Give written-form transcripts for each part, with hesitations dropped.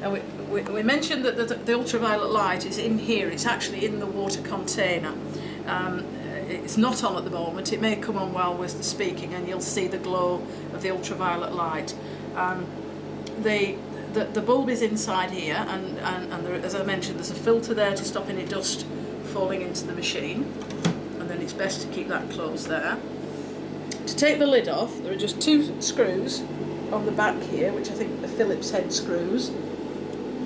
And we mentioned that the ultraviolet light is in here. It's actually in the water container. It's not on at the moment. It may come on while we're speaking, and you'll see the glow of the ultraviolet light. The bulb is inside here, and there, as I mentioned, there's a filter there to stop any dust falling into the machine, and then it's best to keep that closed there. To take the lid off, there are just 2 screws on the back here, which I think are Phillips head screws.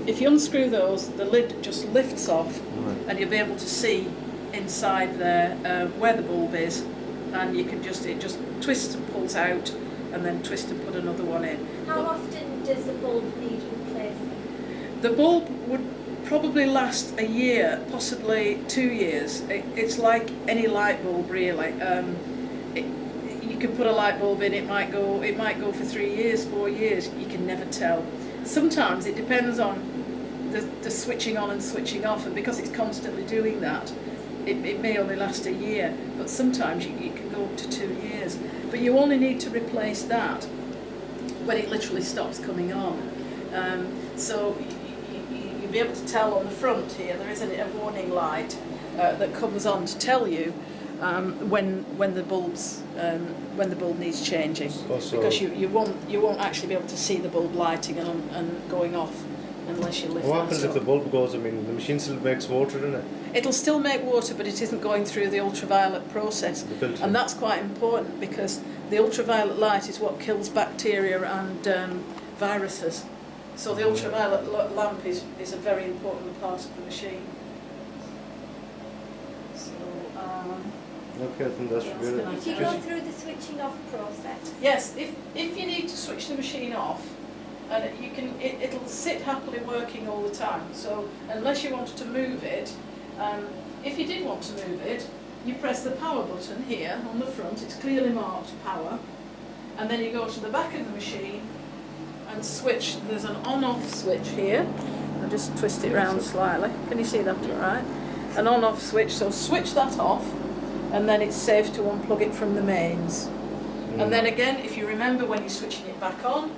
If you unscrew those, the lid just lifts off, and you'll be able to see inside there where the bulb is, and you can it just twists and pulls out, and then twist and put another one in. How often does the bulb need replacing? The bulb would probably last a year, possibly 2 years. It's like any light bulb, really. You can put a light bulb in, it might go for 3 years, 4 years. You can never tell. Sometimes it depends on the switching on and switching off, and because it's constantly doing that, it may only last a year, but sometimes you can go up to 2 years. But you only need to replace that when it literally stops coming on. So you'll be able to tell on the front here, there isn't a warning light that comes on to tell you when the bulb needs changing, because you won't actually be able to see the bulb lighting and going off unless you lift. What happens if the bulb goes? I mean, the machine still makes water in it. It'll still make water, but it isn't going through the ultraviolet process, and that's quite important because the ultraviolet light is what kills bacteria and viruses. So the ultraviolet lamp is a very important part of the machine. So, okay, I think that should be it. If you go through the switching off process? Yes, if you need to switch the machine off, and it'll sit happily working all the time. So unless you wanted to move it, if you did want to move it, you press the power button here on the front. It's clearly marked power, and then you go to the back of the machine and switch. There's an on-off switch here. I'll just twist it round slightly. Can you see that all right? An on-off switch, so switch that off, and then it's safe to unplug it from the mains. And then again, if you remember when you're switching it back on,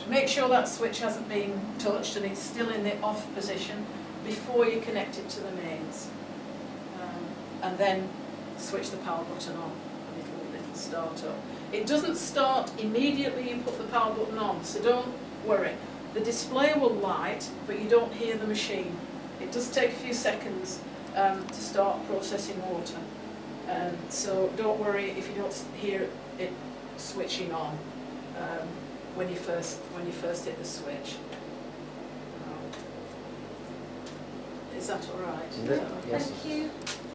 make sure that switch hasn't been touched and it's still in the off position before you connect it to the mains. And then switch the power button on and it'll start up. It doesn't start immediately you put the power button on, so don't worry. The display will light, but you don't hear the machine. It does take a few seconds to start processing water. So don't worry if you don't hear it switching on when you first hit the switch. Is that all right? Yes. Thank you.